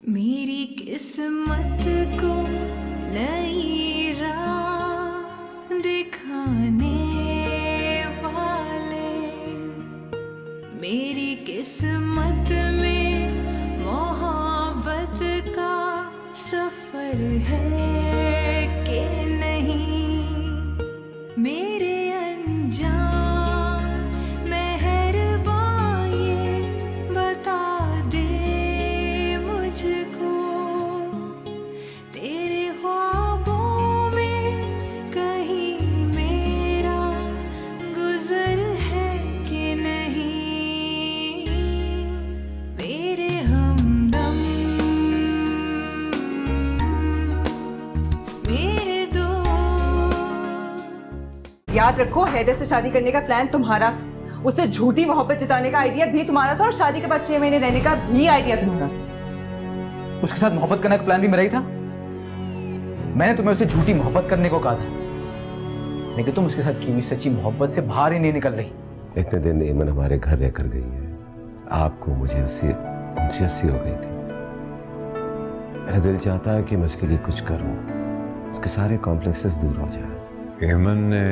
मेरी किस्मत को नई राह दिखाने वाले, मेरी किस्मत में मोहब्बत का सफर है कि नहीं, मेरे अनजान मेहरबान ये बता दे मुझको, तेरे ख्वाबों में कहीं मेरा गुजर है कि नहीं, मेरे हमदम मेरे दोस्त। याद रखो, हैदर से शादी करने का प्लान तुम्हारा था, उससे झूठी मोहब्बत जताने का आइडिया भी तुम्हारा था और शादी के बाद 6 महीने रहने का भी आइडिया तुम्हारा था। उसके साथ मोहब्बत करने का प्लान भी मेरा ही था। मैंने तुम्हें उससे झूठी मोहब्बत करने को कहा था, लेकिन तुम उसके साथ की हुई सच्ची मोहब्बत से बाहर ही नहीं निकल रही। इतने दिन एमन हमारे घर रहकर गई है, आपको मुझे उससे उनसी हो गई थी। मेरा दिल चाहता है कि मैं उसके लिए कुछ करूं, उसके सारे कॉम्प्लेक्सेस दूर हो जाए। एमन ने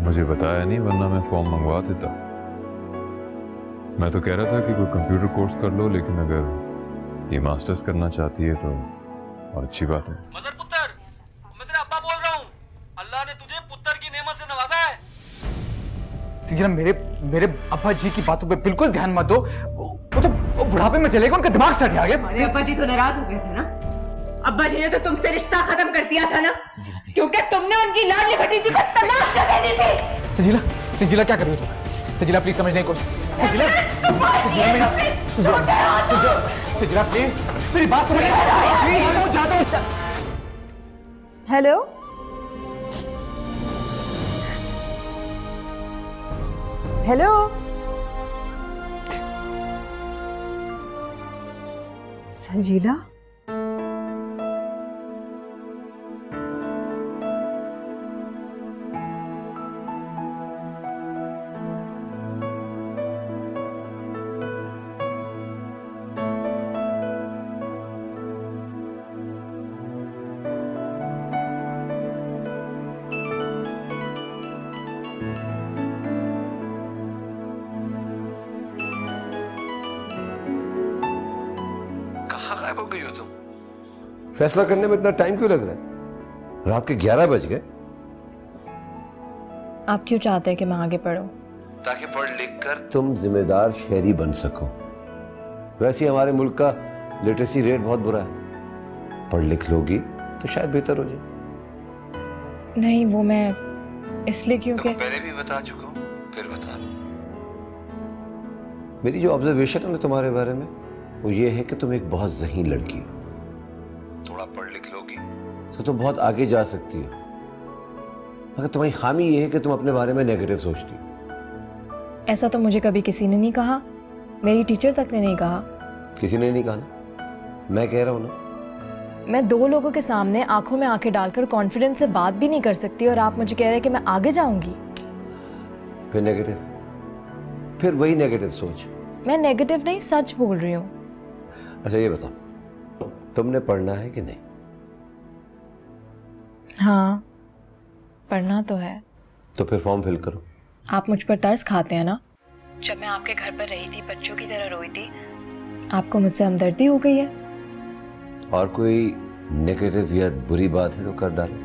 मुझे बताया नहीं, वरना मैं फॉर्म मंगवा देता। मैं तो कह रहा था कि कोई कंप्यूटर कोर्स कर लो, लेकिन अगर ये मास्टर्स करना चाहती है तो और अच्छी बात है। मजर पुत्र, मैं तेरा अब्बा बोल रहा हूँ। अल्लाह ने तुझे पुत्र की नेमत से नवाजा है। जरा मेरे अब्बा जी की बातों पे बिल्कुल ध्यान मत दो। वो बुढ़ापे में चलेगा, उनका दिमाग सट आ गया। हमारे अब्बा जी तो नाराज हो गए थे ना। अब्बा जी ने तो तुमसे रिश्ता खत्म कर दिया था ना, क्योंकि तुमने उनकी लाडली भतीजी को तलाक दे दी थी। सजीला क्या कर रही हो तुम? सजीला प्लीज समझने की कोशिश। सजीला प्लीज मेरी बात समझ। हेलो, हेलो, सजीला, हो गई हो तुम? फैसला करने में इतना टाइम क्यों लग रहा है? रात के 11 बज गए। आप क्यों चाहते हैं कि मैं आगे पढूं? ताकि पढ़ लिख कर तुम जिम्मेदार शहरी बन सको। वैसे ही हमारे मुल्क का लिटरेसी रेट बहुत बुरा है, पढ़ लिख लोगी तो शायद बेहतर हो जाए। नहीं, वो मैं इसलिए क्योंकि पहले भी बता चुका हूं, फिर बता रहा हूं। मेरी जो ऑब्जर्वेशन है ना तुम्हारे बारे में, वो ये है कि तुम एक बहुत ज़हीन लड़की हो। थोड़ा पढ़ लिख लोगी तो तुम बहुत आगे जा सकती हो, मगर तुम्हारी खामी ये है कि तुम अपने बारे में नेगेटिव सोचती हो। ऐसा तो मुझे कभी किसी ने नहीं कहा, मेरी टीचर तक ने नहीं कहा। किसी ने नहीं कहा ना, मैं कह रहा हूं ना। मैं 2 लोगों के सामने आंखों में आंखें डालकर कॉन्फिडेंस से बात भी नहीं कर सकती, और आप मुझे कह रहे हैं कि मैं आगे जाऊंगी। फिर नेगेटिव, फिर वही नेगेटिव सोच। मैं नेगेटिव नहीं, सच बोल रही हूँ। अच्छा ये बताओ, तुमने पढ़ना है कि नहीं? हाँ, पढ़ना तो है। तो फिर फॉर्म फिल करो। आप मुझ पर तरस खाते हैं ना? जब मैं आपके घर पर रही थी, बच्चों की तरह रोई थी, आपको मुझसे हमदर्दी हो गई है। और कोई नेगेटिव या बुरी बात है तो कर डालो,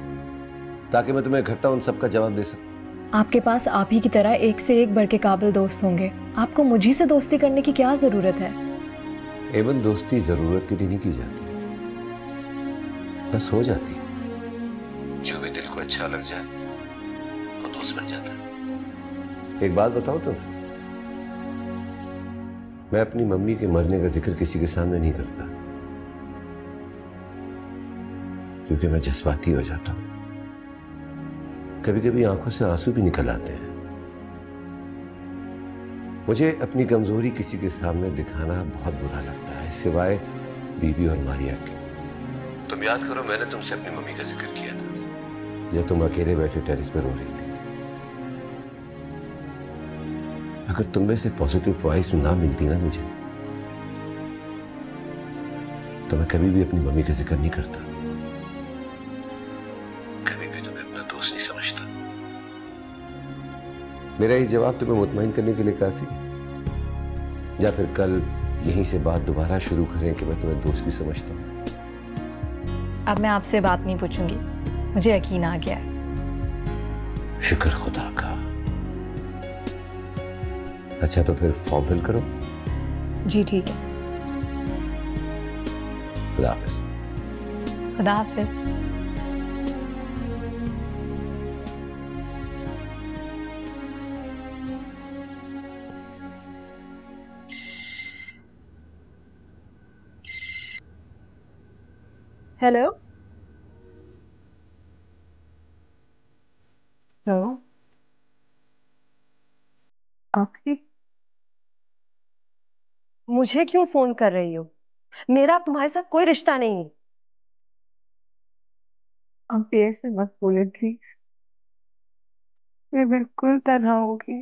ताकि मैं तुम्हें इकट्ठा उन सब का जवाब दे सकूं। आपके पास आप ही की तरह एक से एक बढ़ के काबिल दोस्त होंगे। आपको मुझी से दोस्ती करने की क्या जरूरत है? एवं दोस्ती जरूरत के लिए नहीं की जाती, बस हो जाती है। जो भी दिल को अच्छा लग जाए वो दोस्त बन जाता है। एक बात बताओ तो, मैं अपनी मम्मी के मरने का जिक्र किसी के सामने नहीं करता, क्योंकि मैं जज्बाती हो जाता हूं। कभी कभी आंखों से आंसू भी निकल आते हैं। मुझे अपनी कमजोरी किसी के सामने दिखाना बहुत बुरा लगता है, सिवाय बीबी और मारिया के। तुम याद करो, मैंने तुमसे अपनी मम्मी का जिक्र किया था जब तुम अकेले बैठे टेरेस पर रो रही थी। अगर तुम में से पॉजिटिव वॉइस ना मिलती ना मुझे, तो मैं कभी भी अपनी मम्मी का जिक्र नहीं करता, कभी भी तुम्हें अपना दोस्त नहीं समझता। मेरा ये जवाब तुम्हें मुतमईन करने के लिए काफी है, या फिर कल यहीं से बात दोबारा शुरू करें कि मैं तुम्हें दोस्त भी समझता हूं। अब मैं आपसे बात नहीं पूछूंगी, मुझे यकीन आ गया है। शुक्र खुदा का। अच्छा तो फिर फॉर्म फिल करो। जी ठीक है। खुदा हाफिज। खुदा हाफिज। हेलो। हेलो, आपकी मुझे क्यों फोन कर रही हो? मेरा तुम्हारे साथ कोई रिश्ता नहीं है। आप ऐसे मत बोले प्लीज, मैं बिल्कुल तन्हा होगी।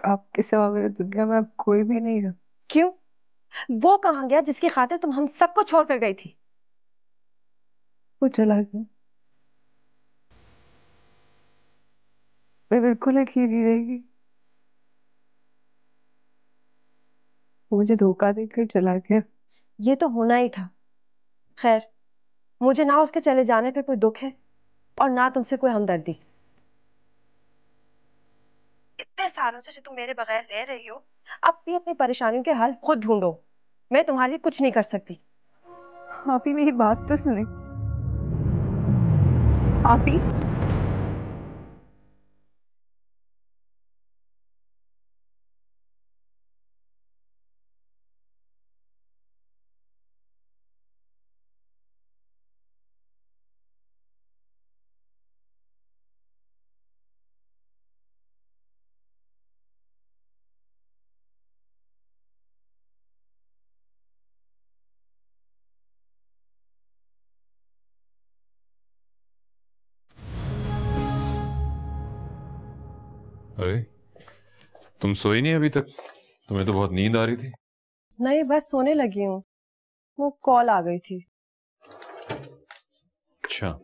आपके सिवा मेरी दुनिया में अब कोई भी नहीं है। क्यों? वो कहाँ गया जिसकी खातिर तुम हम सबको छोड़कर गई थी? वो चला गया, मैं बिल्कुल अकेली रहेगी। वो मुझे धोखा देकर चला गया। ये तो होना ही था। खैर, मुझे ना उसके चले जाने पे कोई दुख है और ना तुमसे कोई हमदर्दी। इतने सालों से जो तुम मेरे बगैर रह रही हो, अब भी अपनी परेशानियों के हल खुद ढूंढो। मैं तुम्हारे लिए कुछ नहीं कर सकती। आप ही मेरी बात तो सुने। आप ही अरे तुम सोई नहीं अभी तक? तुम्हें तो बहुत नींद आ रही थी। नहीं, बस सोने लगी हूँ। वो कॉल आ गई थी। अच्छा,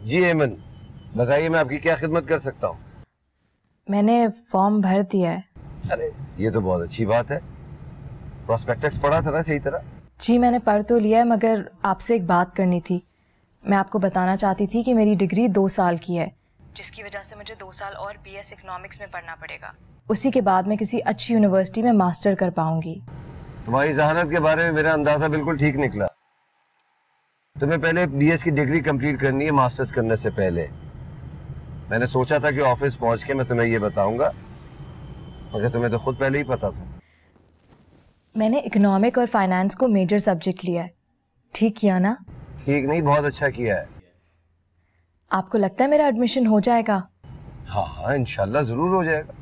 जी एमन, बताइए मैं आपकी क्या खिदमत कर सकता हूँ? मैंने फॉर्म भर दिया है। अरे ये तो बहुत अच्छी बात है। प्रोस्पेक्टस पढ़ा था ना सही तरह? जी मैंने पढ़ तो लिया है, मगर आपसे एक बात करनी थी। मैं आपको बताना चाहती थी कि मेरी डिग्री 2 साल की है, जिसकी वजह से मुझे 2 साल और BS इकोनॉमिक्स में पढ़ना पड़ेगा। उसी के बाद मैं किसी अच्छी यूनिवर्सिटी में मास्टर कर पाऊंगी। तुम्हारी जहानत के बारे में मेरा अंदाजा बिल्कुल ठीक निकला। तुम्हें पहले BS की डिग्री कंप्लीट करनी है मास्टर्स करने से पहले। मैंने सोचा था कि ऑफिस पहुंच के मैं तुम्हें ये बताऊंगा, मगर तुम्हें तो खुद पहले ही पता था। मैंने इकोनॉमिक और फाइनेंस को मेजर सब्जेक्ट लिया है। ठीक किया ना? ठीक नहीं, बहुत अच्छा किया है। आपको लगता है मेरा एडमिशन हो जाएगा? हाँ हाँ, इंशाल्लाह जरूर हो जाएगा।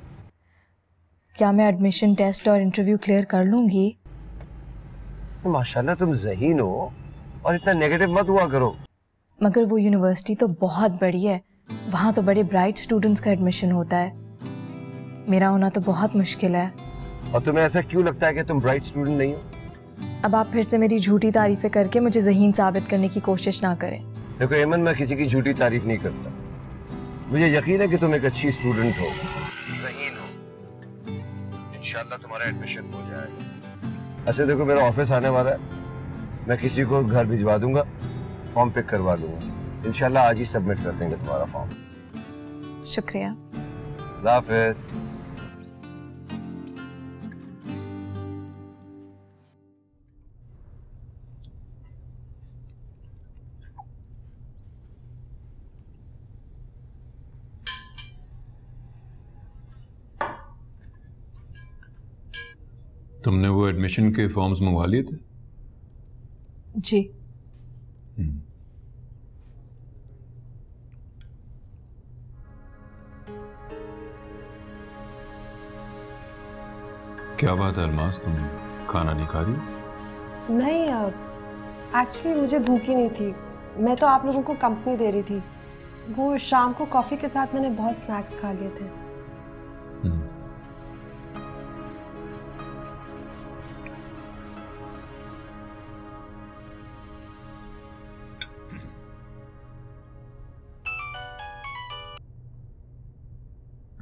क्या मैं एडमिशन टेस्ट और इंटरव्यू क्लियर कर लूंगी? माशाल्लाह तुम ज़हीन हो और इतना नेगेटिव मत हुआ करो। मगर वो यूनिवर्सिटी तो बहुत बड़ी है, वहाँ तो बड़े ब्राइट स्टूडेंट्स का एडमिशन होता है। मेरा होना तो बहुत मुश्किल है। और तुम्हें ऐसा क्यों लगता है कि तुम ब्राइट स्टूडेंट नहीं हो? अब आप फिर से मेरी झूठी तारीफें करके मुझे ज़हीन साबित करने की कोशिश ना करें। देखो एमन, मैं किसी की झूठी तारीफ नहीं करता। मुझे यकीन है कि तुम एक अच्छी स्टूडेंट हो, ज़हीन हो। इंशाल्लाह तुम्हारा एडमिशन हो जाएगा। अच्छा देखो, मेरा ऑफिस आने वाला है, मैं किसी को घर भिजवा दूंगा, फॉर्म पिक करवा लूंगा। इंशाल्लाह आज ही सबमिट कर देंगे तुम्हारा फॉर्म। शुक्रिया। अल्लाह हाफिज। तुमने वो एडमिशन के फॉर्म्स मंगवा लिए थे? जी। क्या बात है अलमास, तुम खाना नहीं खा रही हो? नहीं एक्चुअली मुझे भूख ही नहीं थी, मैं तो आप लोगों को कंपनी दे रही थी। वो शाम को कॉफी के साथ मैंने बहुत स्नैक्स खा लिए थे।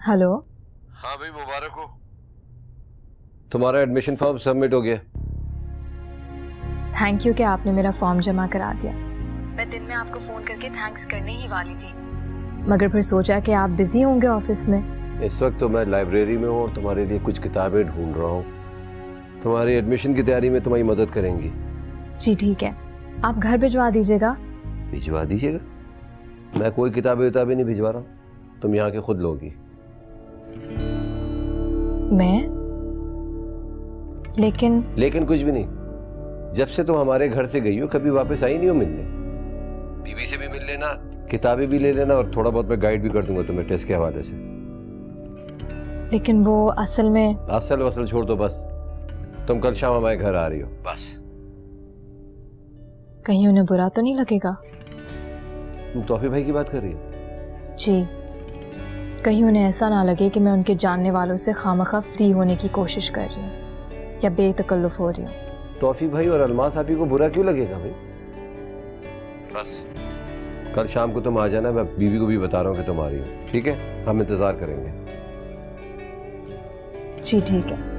हेलो। हाँ भाई, मुबारक हो, तुम्हारा एडमिशन फॉर्म सबमिट हो गया। थैंक यू कि आपने मेरा फॉर्म जमा करा दिया। मैं दिन में आपको फ़ोन करके थैंक्स करने ही वाली थी, मगर फिर सोचा कि आप बिजी होंगे ऑफिस में। इस वक्त तो मैं लाइब्रेरी में हूँ और तुम्हारे लिए कुछ किताबें ढूंढ रहा हूँ। तुम्हारे एडमिशन की तैयारी में तुम्हारी मदद करेंगी। जी ठीक है, आप घर भिजवा दीजिएगा। भिजवा दीजिएगा? मैं कोई किताबें नहीं भिजवा रहा हूँ, तुम यहाँ के खुद लोगी। मैं? लेकिन कुछ भी नहीं। जब से तुम हमारे घर से गई हो कभी वापस आई नहीं हो मिलने। बीबी से भी मिल लेना, किताबें भी ले लेना और थोड़ा बहुत मैं गाइड भी कर दूंगा तुम्हें टेस्ट के हवाले से। लेकिन वो असल में असल छोड़ दो बस। तुम कल शाम हमारे घर आ रही हो बस। कहीं उन्हें बुरा तो नहीं लगेगा? तुम तौफी भाई की बात कर रही हो? जी, कहीं उन्हें ऐसा ना लगे कि मैं उनके जानने वालों से खामखा फ्री होने की कोशिश कर रही हूँ या बेतकल्लुफ हो रही हूँ। तौफी भाई और अलमास आपी को बुरा क्यों लगेगा भाई? बस कल शाम को तुम आ जाना, मैं बीवी को भी बता रहा हूँ कि तुम आ रही हो, ठीक है? हम इंतजार करेंगे। जी ठीक है।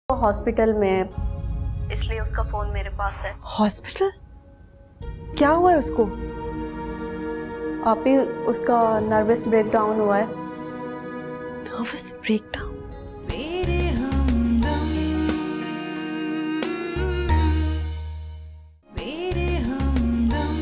वो हॉस्पिटल में है, इसलिए उसका फोन मेरे पास है। हॉस्पिटल? क्या हुआ है उसको? आप ही, उसका नर्वस ब्रेकडाउन हुआ है। Nervous breakdown? मेरे हमदम, मेरे हमदम।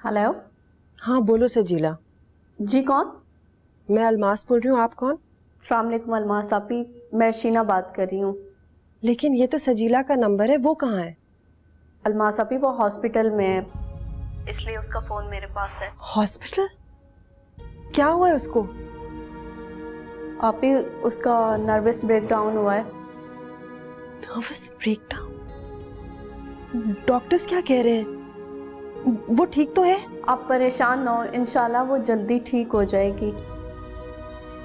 हेलो। हाँ बोलो सजीला। जी कौन? मैं अलमास बोल रही हूँ, आप कौन? अस्सलाम वालेकुम अलमास आपी, मैं शीना बात कर रही हूँ। लेकिन ये तो सजीला का नंबर है, वो कहाँ है? अलमास आपी वो हॉस्पिटल में है, इसलिए उसका फोन मेरे पास है। हॉस्पिटल? क्या हुआ है उसको? आप ही, उसका नर्वस ब्रेकडाउन हुआ है। Nervous breakdown? डॉक्टर्स क्या कह रहे हैं? वो ठीक तो है? आप परेशान ना हो, इंशाल्लाह वो जल्दी ठीक हो जाएगी।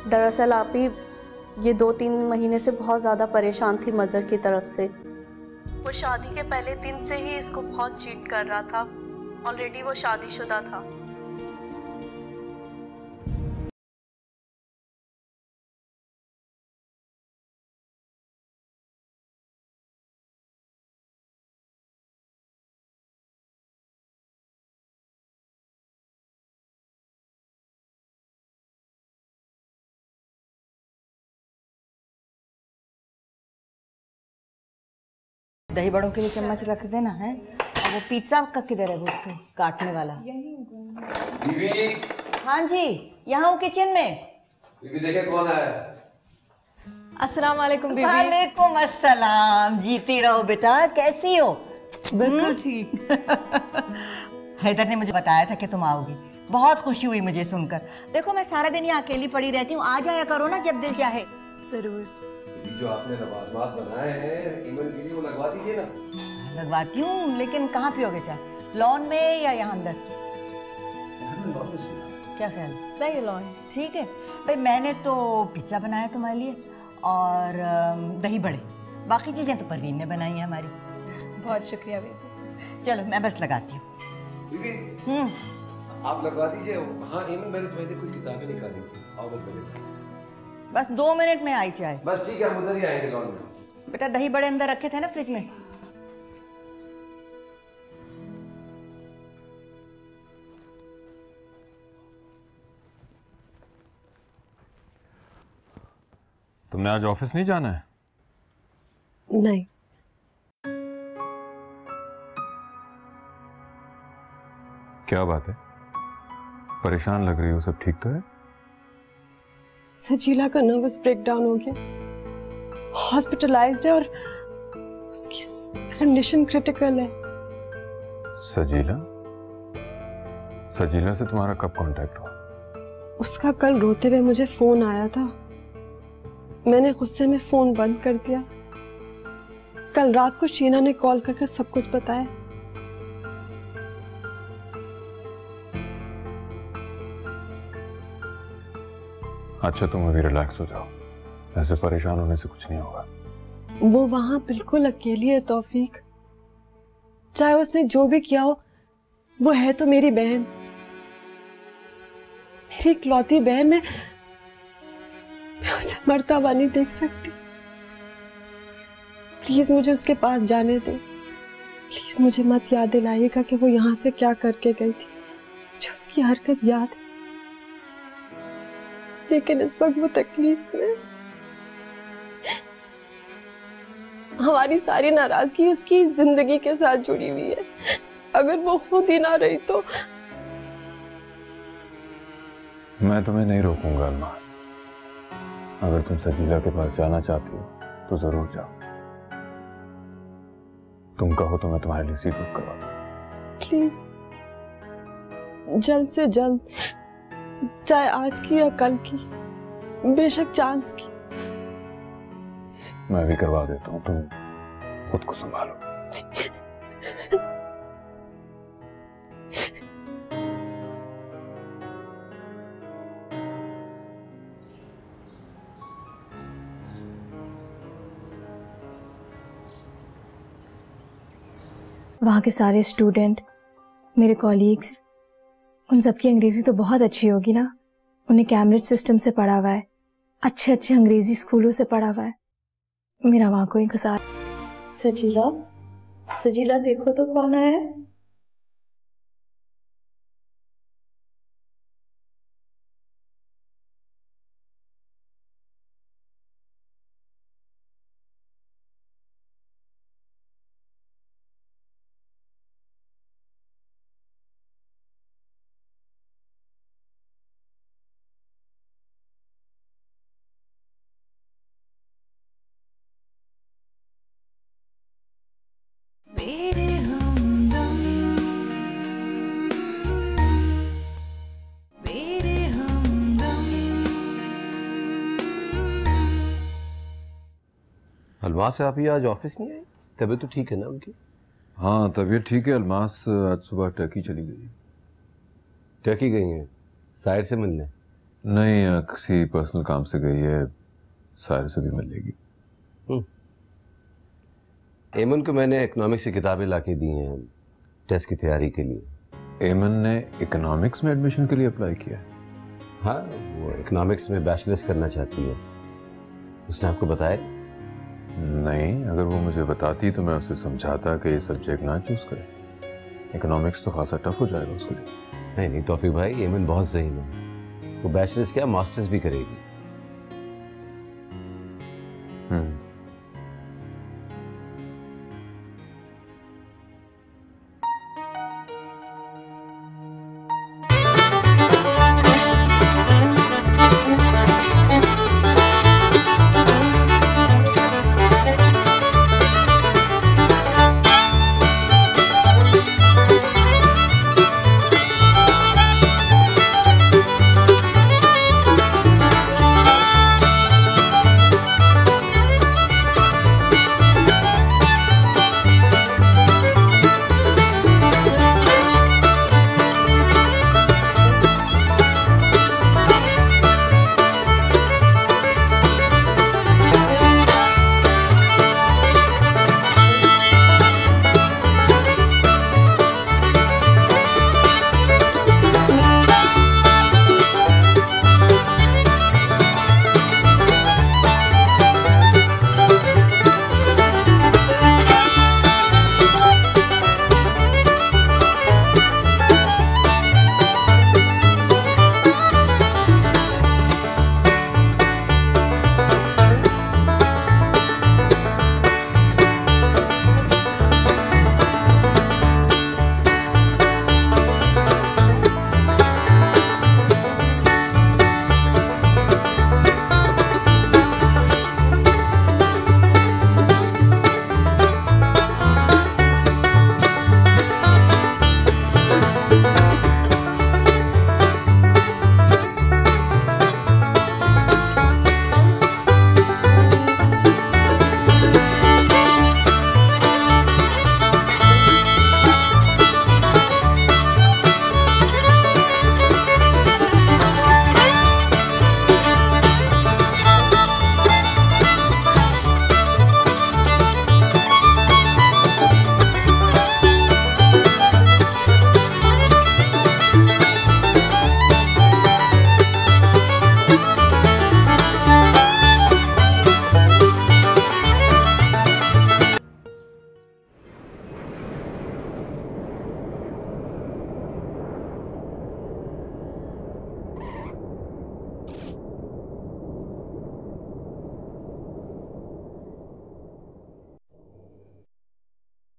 दरअसल आप ही, ये 2-3 महीने से बहुत ज़्यादा परेशान थी मज़र की तरफ से। वो शादी के पहले दिन से ही इसको बहुत चीट कर रहा था। ऑलरेडी वो शादीशुदा था। दही बड़ों के लिए चम्मच रख देना है। और वो पिज्जा का किधर है, वो उसको काटने वाला? बीबी। हाँ जी, यहाँ हूँ किचन में। बीबी देखे कौन आया? अस्सलाम वालेकुम बीबी। वालेकुम अस्सलाम। जीती रहो बेटा, कैसी हो? बिल्कुल ठीक। हैदर ने मुझे बताया था कि तुम आओगी, बहुत खुशी हुई मुझे सुनकर। देखो मैं सारा दिन यहाँ अकेली पड़ी रहती हूँ, आ जाया करो ना जब दिल चाहे। जरूर। जो आपने लवाजमात बनाए हैं ईमन के लिए वो लगवा दीजिए ना। लगवाती हूँ, लेकिन कहाँ पियोगे चाय? लॉन में या यहाँ अंदर? क्या ख्याल? सही लॉन। ठीक है भाई, मैंने तो पिज्ज़ा बनाया तुम्हारे लिए और दही बड़े, बाकी चीज़ें तो परवीन ने बनाई हैं हमारी। बहुत शुक्रिया बेबी। चलो मैं बस लगाती हूँ। बीबी आप लगवा दीजिए। हाँ ईमन, मैंने तुम्हारे लिए कुछ किताबें निकाली थी, आओ मैं पहले। बस 2 मिनट में आई चाय। बस ठीक है, हम उधर ही आएंगे लॉन में। बेटा दही बड़े अंदर रखे थे ना फ्रिज में? तुमने आज ऑफिस नहीं जाना है? नहीं। क्या बात है, परेशान लग रही हो? सब ठीक तो है? सजीला का नर्वस ब्रेकडाउन हो गया, हॉस्पिटलाइज्ड है और उसकी कंडीशन क्रिटिकल है। सजीला? सजीला से तुम्हारा कब कांटेक्ट हुआ? उसका कल रोते हुए मुझे फोन आया था, मैंने गुस्से में फोन बंद कर दिया। कल रात को शीना ने कॉल करके सब कुछ बताया। अच्छा तुम अभी रिलैक्स हो जाओ, ऐसे परेशान होने से कुछ नहीं होगा। वो वहां बिल्कुल अकेली है तौफीक, चाहे उसने जो भी किया हो, वो है तो मेरी बहन, मेरी इकलौती बहन। मैं उसे मरता हुआ नहीं देख सकती। प्लीज मुझे उसके पास जाने दो। प्लीज मुझे मत याद दिलाइएगा कि वो यहाँ से क्या करके गई थी, मुझे उसकी हरकत याद है, लेकिन इस वक्त वो तकलीफ में। हमारी सारी नाराजगी उसकी जिंदगी के साथ जुड़ी हुई है, अगर वो खुद ही ना रही तो। मैं तुम्हें नहीं रोकूंगा अल्मास, अगर तुम सजीला के पास जाना चाहती हो तो जरूर जाओ। तुम कहो तो मैं तुम्हारे लिए सीट बुक करवा दूं। प्लीज जल्द से जल्द, चाहे आज की या कल की, बेशक चांस की। मैं भी करवा देता हूँ, तुम खुद को संभालो। वहाँ के सारे स्टूडेंट, मेरे कॉलीग्स, उन सबकी अंग्रेज़ी तो बहुत अच्छी होगी ना। उन्हें कैम्ब्रिज सिस्टम से पढ़ा हुआ है, अच्छे अच्छे अंग्रेज़ी स्कूलों से पढ़ा हुआ है। मेरा वहाँ कोई गुजार। सजीला, सजीला देखो तो कौन आया है। मेरे हमदम, मेरे हमदम। हलवा से आप ही आज ऑफिस नहीं आए? तबीयत तो ठीक है ना उनकी? हाँ तबीयत ठीक है। अल्मास आज सुबह टर्की चली गई। टर्की गई हैं साहिर से मिलने? नहीं, किसी पर्सनल काम से गई है, साहिर से भी मिल लेगी। एमन को मैंने इकोनॉमिक्स की किताबें लाके दी हैं टेस्ट की तैयारी के लिए। एमन ने इकोनॉमिक्स में एडमिशन के लिए अप्लाई किया? हाँ, वो इकोनॉमिक्स में बैचलर्स करना चाहती है। उसने आपको बताया? नहीं, अगर वो मुझे बताती तो मैं उसे समझाता कि ये सब्जेक्ट ना चूज करे। इकोनॉमिक्स तो खासा टफ हो जाएगा उसके लिए। नहीं तौफीक भाई, एमन बहुत ज़हीन है, वो बैचलर्स क्या मास्टर्स भी करेगी।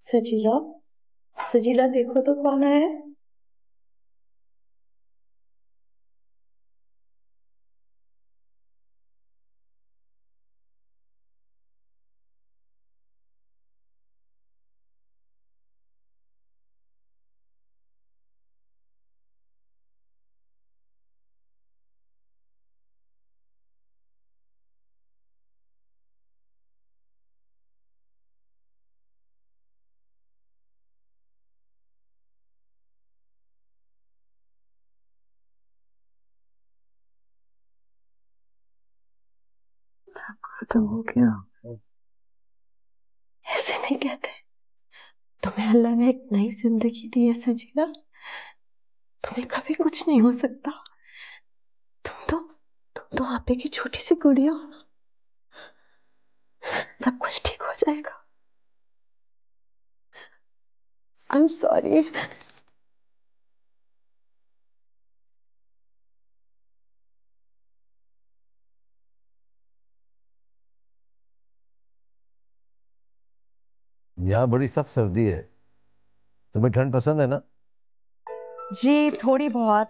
सजीला, सजीला देखो तो कौन आया है। सब खत्म हो गया। ऐसे नहीं कहते, तुम्हें अल्लाह ने एक नई जिंदगी दी है सजीला। तुम्हें कभी कुछ नहीं हो सकता। तुम तो आपे की छोटी सी गुड़िया हो ना। सब कुछ ठीक हो जाएगा। I am sorry. यहाँ बड़ी सख्त सर्दी है, तुम्हें ठंड पसंद है ना? जी थोड़ी बहुत,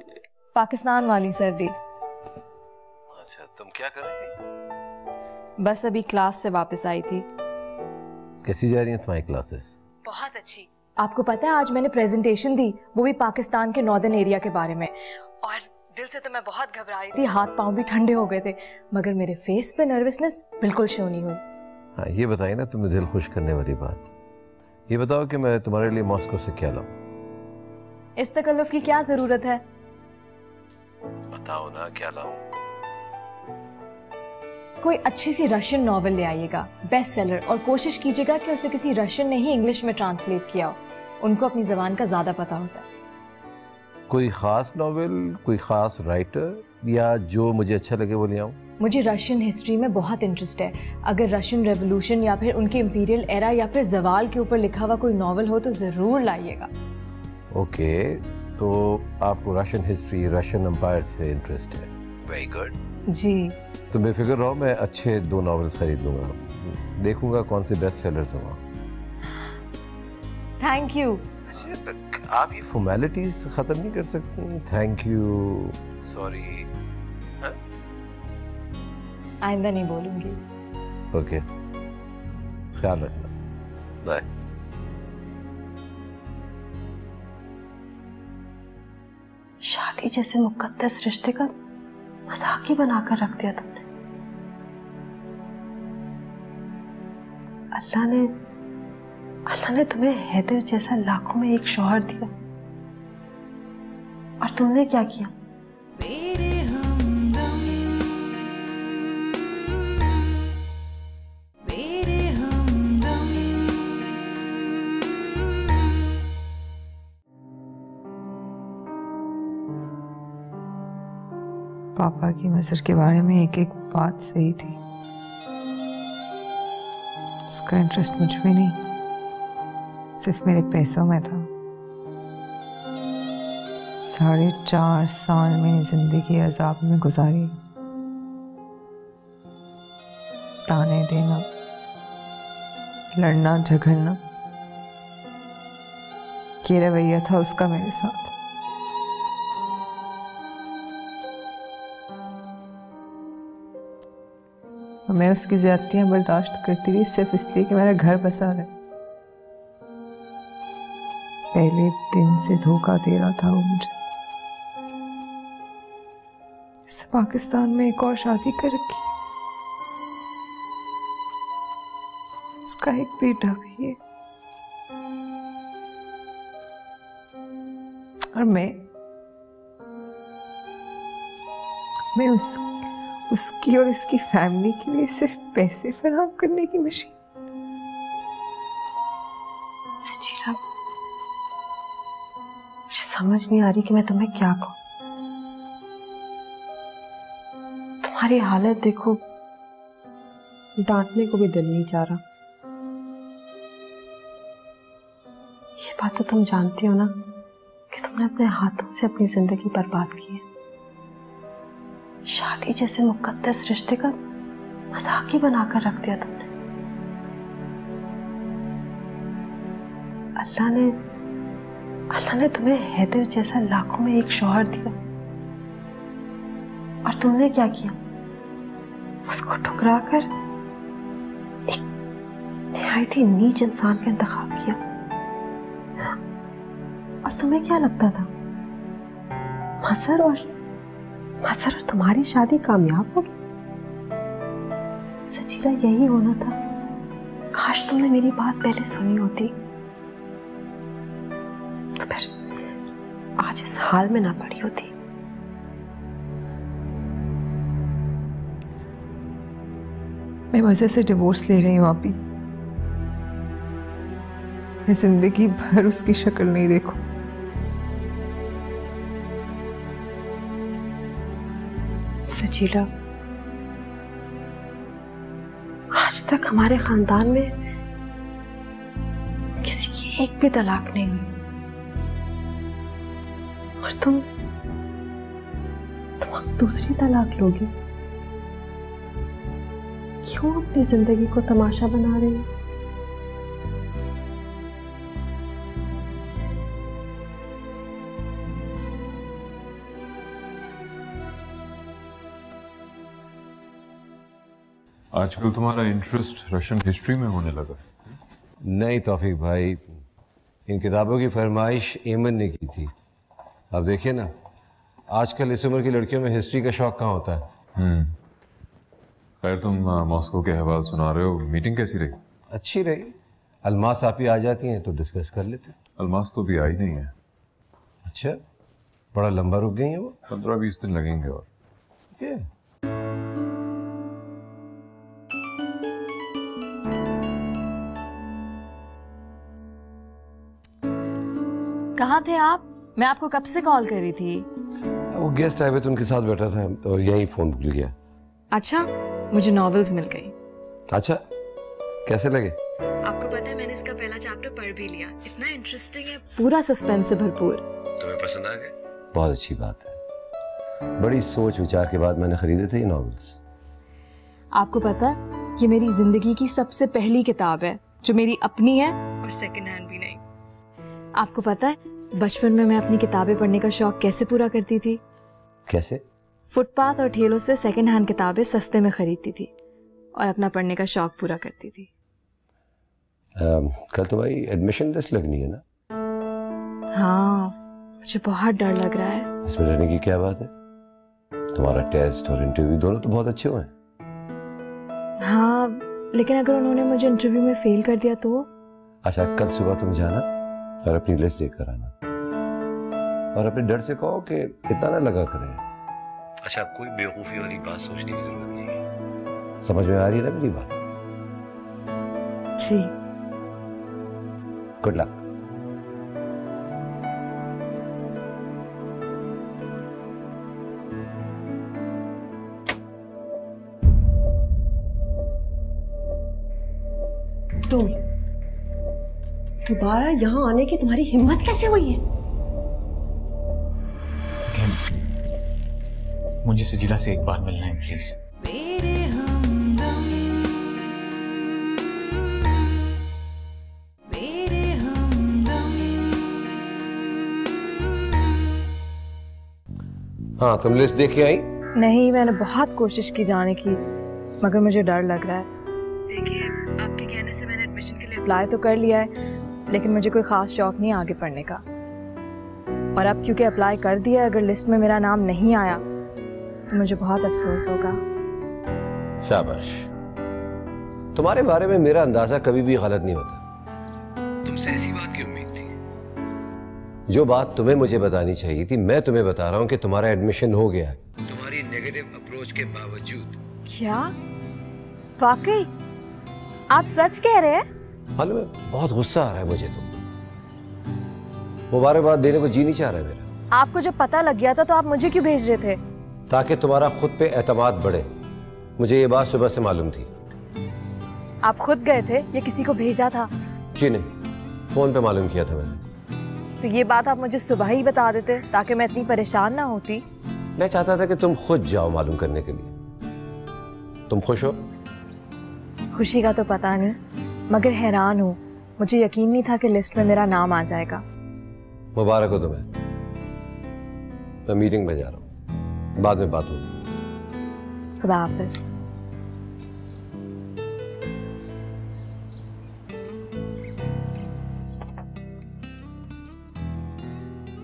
पाकिस्तान वाली सर्दी। अच्छा, तुम क्या कर रही थी? बस अभी क्लास से वापस आई थी। कैसी जा रही हैं तुम्हारी क्लासेस? बहुत अच्छी। आपको पता है आज मैंने प्रेजेंटेशन दी, वो भी पाकिस्तान के नॉर्दर्न एरिया के बारे में, और दिल से तो मैं बहुत घबरा रही थी, हाथ पांव भी ठंडे हो गए थे, मगर मेरे फेस पे नर्वसनेस बिल्कुल शो नहीं हुई। हाँ, ये बताइए ना तुम्हें दिल खुश करने वाली बात। ये बताओ कि मैं तुम्हारे लिए मॉस्को से क्या लाऊं? इस तकल्लुफ की क्या जरूरत है? बताओ ना, क्या लाऊं? कोई अच्छी सी रशियन नॉवेल ले आइएगा, बेस्ट सेलर, और कोशिश कीजिएगा कि उसे किसी रशियन ने ही इंग्लिश में ट्रांसलेट किया हो। उनको अपनी जबान का ज्यादा पता होता है। कोई खास नॉवेल, कोई खास राइटर, या जो मुझे अच्छा लगे वो ले आऊं? मुझे रशियन हिस्ट्री में बहुत इंटरेस्ट है। अगर रशियन रेवोल्यूशन या फिर उनके इंपीरियल एरा या फिर जवाल के ऊपर लिखा हुआ कोई नॉवेल हो तो जरूर लाइएगा। ओके, तो आपको रशियन हिस्ट्री, रशियन एम्पायर से इंटरेस्ट है। वेरी गुड जी। तो बेफिक्र रहो, मैं अच्छे 2 नॉवेल्स खरीद लूंगा, देखूंगा कौन से बेस्ट सेलर्स हैं वहाँ। Thank you. आप ये फॉर्मेलिटीज खत्म नहीं कर सकती? Thank you, sorry. आइंदा नहीं बोलूंगी। ओके, ख्याल रखना, बाय। शादी जैसे मुकद्दस रिश्ते का मजाक ही बनाकर रख दिया तुमने। अल्लाह ने तुम्हें हैदर जैसा लाखों में एक शौहर दिया, और तुमने क्या किया? मेरे हमदम, मेरे हमदम। पापा की मजर के बारे में एक एक बात सही थी। उसका इंटरेस्ट मुझ में नहीं, सिर्फ मेरे पैसों में था। 4.5 साल मैंने जिंदगी अजाब में गुजारी। ताने देना, लड़ना झगड़ना, ये रवैया था उसका मेरे साथ। मैं उसकी ज्यादतियां बर्दाश्त करती रही सिर्फ इसलिए कि मेरा घर बसा रहे। पहले दिन से धोखा दे रहा था वो मुझे। इससे पाकिस्तान में एक और शादी कर रखी, उसका एक बेटा भी है, और मैं उसकी और उसकी फैमिली के लिए सिर्फ पैसे फराहम करने की मशीन। सजीला, मुझे समझ नहीं आ रही कि मैं तुम्हें क्या कहूं। तुम्हारी हालत देखो, डांटने को भी दिल नहीं चाह रहा। ये बात तो तुम जानती हो ना कि तुमने अपने हाथों से अपनी जिंदगी बर्बाद की है। शादी जैसे मुकद्दस रिश्ते का मजाक ही बनाकर रख दिया तुमने। अल्लाह ने तुम्हें हैदर जैसा लाखों में एक शौहर दिया और तुमने क्या किया? उसको ठुकरा कर एक निहायत ही नीच इंसान का इंतखाब किया। और तुम्हें क्या लगता था मसर और तुम्हारी शादी कामयाब होगी? सजीला, यही होना था। काश तुमने मेरी बात पहले सुनी होती तो फिर आज इस हाल में ना पड़ी होती। मैं मजे से डिवोर्स ले रही हूँ आपी। मैं जिंदगी भर उसकी शक्ल नहीं देखूं। सजीला, आज तक हमारे खानदान में किसी की एक भी तलाक नहीं हुई और तुम अब दूसरी तलाक लोगी। क्यों अपनी जिंदगी को तमाशा बना रही हो? आजकल तुम्हारा इंटरेस्ट रशियन हिस्ट्री में होने लगा। नहीं तौफीक भाई, इन किताबों की फरमाइश एमन ने की थी। अब देखिए ना, आजकल इस उम्र की लड़कियों में हिस्ट्री का शौक कहाँ होता है। खैर, तुम मॉस्को के हवाले सुना रहे हो। मीटिंग कैसी रही? अच्छी रही। अलमास आप ही आ जाती हैं तो डिस्कस कर लेते। अलमास तो भी आई नहीं है। अच्छा, बड़ा लंबा रुक गई है वो। 15-20 दिन लगेंगे। और ये कहाँ थे आप? मैं आपको कब से कॉल कर रही थी। वो गेस्ट आए हुए थे, उनके साथ बैठा था और यहीं फोन भूल गया। अच्छा, मुझे नॉवेल्स मिल गई। अच्छा, कैसे लगे? आपको पता है मैंने इसका पहला चैप्टर पढ़ भी लिया। इतना इंटरेस्टिंग है, पूरा सस्पेंस से भरपूर। तुम्हें पसंद आ गए? बहुत अच्छी बात है। बड़ी सोच विचार के बाद मैंने खरीदे थे ये नॉवेल्स। आपको पता है ये मेरी जिंदगी की सबसे पहली किताब है जो मेरी अपनी है और सेकंड हैंड भी नहीं। आपको पता है बचपन में मैं अपनी किताबें पढ़ने का शौक कैसे पूरा करती थी? कैसे? फुटपाथ और ठेलों से सेकंड हैंड किताबें सस्ते में खरीदती थी और अपना पढ़ने का शौक पूरा करती थी। कल तुम्हारी एडमिशन लिस्ट लगनी है ना? हाँ, मुझे बहुत डर लग रहा है। इसमें डरने की क्या बात है? तुम्हारा टेस्ट और इंटरव्यू दोनों तो बहुत अच्छे हुए हैं। हाँ, लेकिन अगर उन्होंने मुझे इंटरव्यू में फेल कर दिया तो? अच्छा, कल सुबह तुम जाना और अपनी लिस्ट देकर आना और अपने डर से कहो कि इतना ना लगा करें। अच्छा, अब कोई बेवकूफ़ी वाली बात सोचने की जरूरत नहीं है। समझ में आ रही है ना मेरी बात? जी। Good luck. तुम दोबारा यहाँ आने की तुम्हारी हिम्मत कैसे हुई है? मुझे सजीला से एक बार मिलना है प्लीज। मेरे हमदम, मेरे हमदम। हाँ, तुम लिस्ट देख के आई? नहीं, मैंने बहुत कोशिश की जाने की, मगर मुझे डर लग रहा है। देखिए, आपके कहने से मैंने एडमिशन के लिए अप्लाई तो कर लिया है, लेकिन मुझे कोई ख़ास शौक नहीं आगे पढ़ने का। और अब क्योंकि अप्लाई कर दिया, अगर लिस्ट में मेरा नाम नहीं आया तो मुझे बहुत अफसोस होगा। शाबाश, तुम्हारे बारे में मेरा अंदाजा कभी भी गलत नहीं होता। तुमसे ऐसी बात की उम्मीद थी। जो बात तुम्हें मुझे बतानी चाहिए थी मैं तुम्हें बता रहा हूँ कि तुम्हारा एडमिशन हो गया है, तुम्हारी नेगेटिव अप्रोच के बावजूद। क्या? वाकई आप सच कह रहे हैं? मालूम है, बहुत गुस्सा आ रहा है मुझे। तो मुबारकबाद देने को जी नहीं चाह रहा है मेरा। आपको जब पता लग गया था तो आप मुझे क्यों भेज रहे थे? ताकि तुम्हारा खुद पे एतमाद बढ़े। मुझे ये बात सुबह से मालूम थी। आप खुद गए थे या किसी को भेजा था? जी नहीं, फोन पे मालूम किया था मैंने। तो ये बात आप मुझे सुबह ही बता देते ताकि मैं इतनी परेशान ना होती। मैं चाहता था कि तुम खुद जाओ मालूम करने के लिए। तुम खुश हो? खुशी का तो पता नहीं, मगर हैरान हूँ मुझे यकीन नहीं था कि लिस्ट में मेरा नाम आ जाएगा। मुबारक हो तुम्हें। मैं मीटिंग में जा रहा हूँ, बाद में बात होगी। खुदा हाफिज।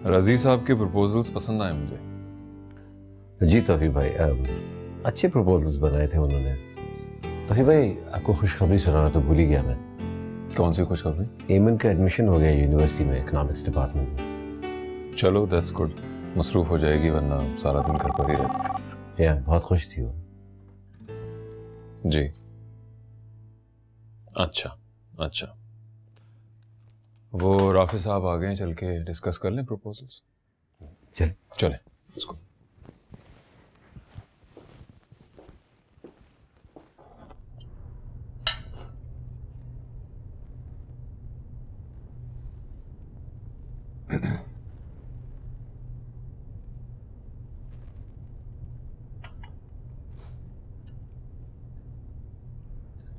रजी साहब के प्रपोजल्स पसंद आए मुझे। जी तौफीक भाई, अच्छे प्रपोजल्स बनाए थे उन्होंने। तौफीक भाई, आपको खुशखबरी सुनाना तो भूल ही गया मैं। कौन सी खुशखबरी? एमन का एडमिशन हो गया यूनिवर्सिटी में, इकोनॉमिक्स डिपार्टमेंट में। चलो दैट्स गुड। मसरूफ हो जाएगी वरना सारा दिन घर पर ही रहती। या बहुत खुश थी वो। जी अच्छा अच्छा। वो राफी साहब आ गए, चल के डिस्कस कर लें प्रपोजल्स। चलें इसको।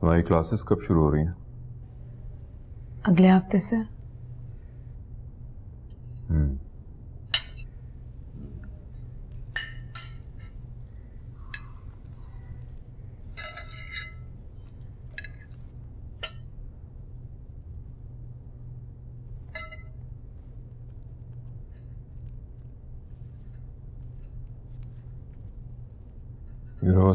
हमारी क्लासेस कब शुरू हो रही हैं? अगले हफ्ते से। You know,